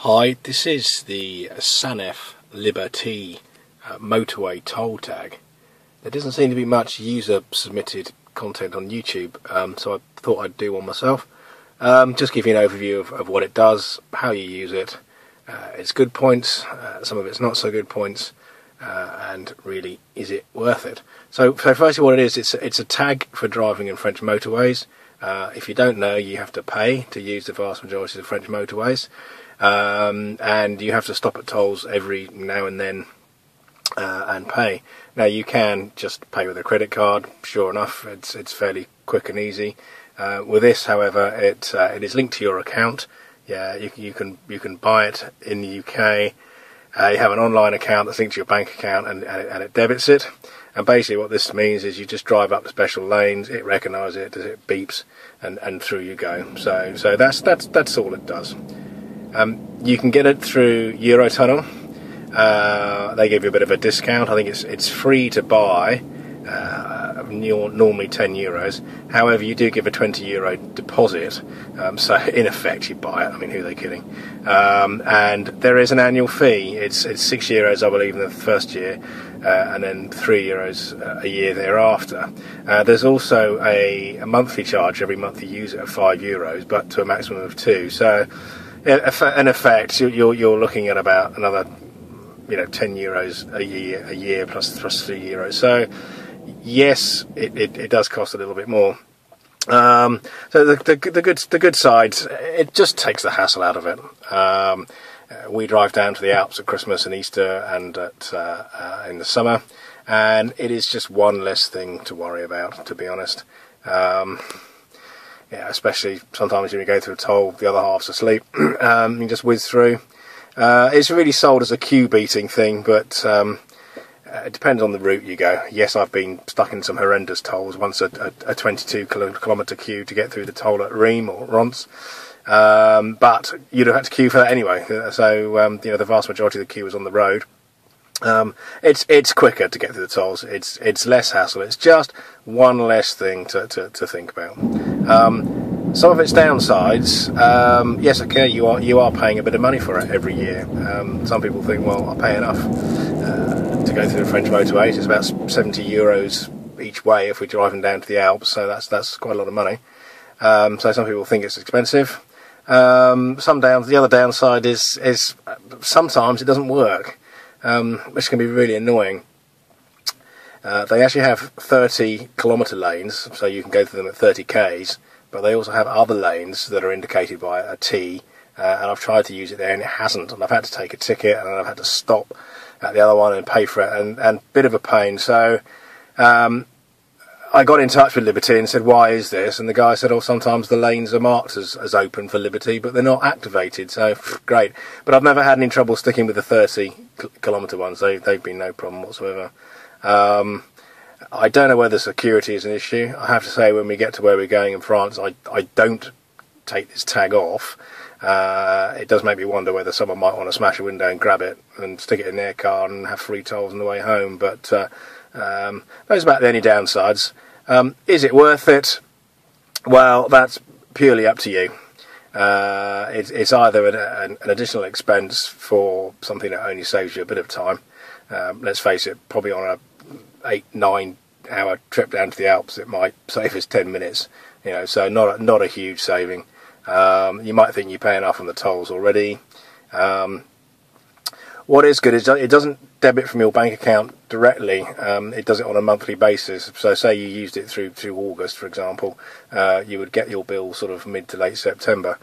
Hi, this is the Sanef Liber-t motorway toll tag. There doesn't seem to be much user submitted content on YouTube, so I thought I'd do one myself. Just give you an overview of what it does, how you use it, its good points, some of its not so good points, and really, is it worth it? So firstly, what it is, it's a tag for driving in French motorways. If you don't know, you have to pay to use the vast majority of French motorways. And you have to stop at tolls every now and then and pay. Now you can just pay with a credit card. Sure enough, it's fairly quick and easy. With this, however, it is linked to your account. Yeah, you can buy it in the UK. You have an online account that's linked to your bank account, and it debits it. And basically, what this means is you just drive up the special lanes. It recognises it beeps, and through you go. So that's all it does. You can get it through Eurotunnel. They give you a bit of a discount. I think it's free to buy, normally €10. However, you do give a €20 deposit, so in effect you buy it. I mean, who are they kidding? And there is an annual fee. It's €6, I believe, in the first year, and then €3 a year thereafter. There's also a monthly charge every month you use it of €5, but to a maximum of £2. So in effect, you're looking at about another, €10 a year plus €3. So yes, it does cost a little bit more. So the good sides, it just takes the hassle out of it. We drive down to the Alps at Christmas and Easter and in the summer, and it is just one less thing to worry about, to be honest. Yeah, especially sometimes when you go through a toll, the other half's asleep. You just whiz through. It's really sold as a queue beating thing, but it depends on the route you go. Yes, I've been stuck in some horrendous tolls. Once a 22-kilometre queue to get through the toll at Reims or Reims. But you'd have had to queue for that anyway. So the vast majority of the queue was on the road. It's quicker to get through the tolls. It's less hassle. It's just one less thing to think about. Some of its downsides, yes, okay, you are paying a bit of money for it every year. Some people think, well, I pay enough to go through the French motorways. It's about €70 each way if we're driving down to the Alps, so that's quite a lot of money. So some people think it's expensive. The other downside is sometimes it doesn't work. Which can be really annoying. They actually have 30-kilometre lanes, so you can go through them at 30 k's, but they also have other lanes that are indicated by a T, and I've tried to use it there and it hasn't, and I've had to take a ticket and I've had to stop at the other one and pay for it, and bit of a pain. So I got in touch with Liber-t and said, why is this? And the guy said, oh, sometimes the lanes are marked as open for Liber-t, but they're not activated, so great. But I've never had any trouble sticking with the 30-kilometre ones. They've been no problem whatsoever. I don't know whether security is an issue. I have to say, when we get to where we're going in France, I don't take this tag off. It does make me wonder whether someone might want to smash a window and grab it and stick it in their car and have free tolls on the way home, but those are about the only downsides. Is it worth it? Well, that's purely up to you. It's either an additional expense for something that only saves you a bit of time. Let's face it, probably on a 8-9 hour trip down to the Alps, it might save us 10 minutes. So not a huge saving. You might think you pay enough on the tolls already. What is good is it doesn't debit from your bank account directly. It does it on a monthly basis. So say you used it through August, for example, you would get your bill sort of mid to late September.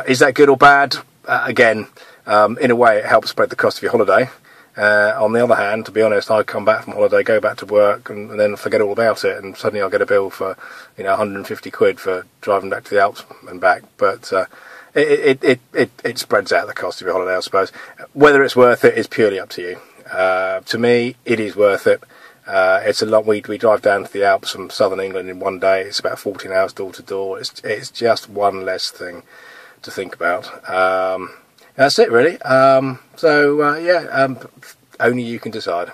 Is that good or bad? Again, in a way it helps spread the cost of your holiday. On the other hand, to be honest, I come back from holiday, go back to work, and then forget all about it, and suddenly I'll get a bill for £150 for driving back to the Alps and back. But it spreads out the cost of your holiday, I suppose. Whether it's worth it is purely up to you. To me, it is worth it. It's a lot. We drive down to the Alps from southern England in one day. It's about 14 hours door to door. It's just one less thing to think about. That's it, really. Only you can decide.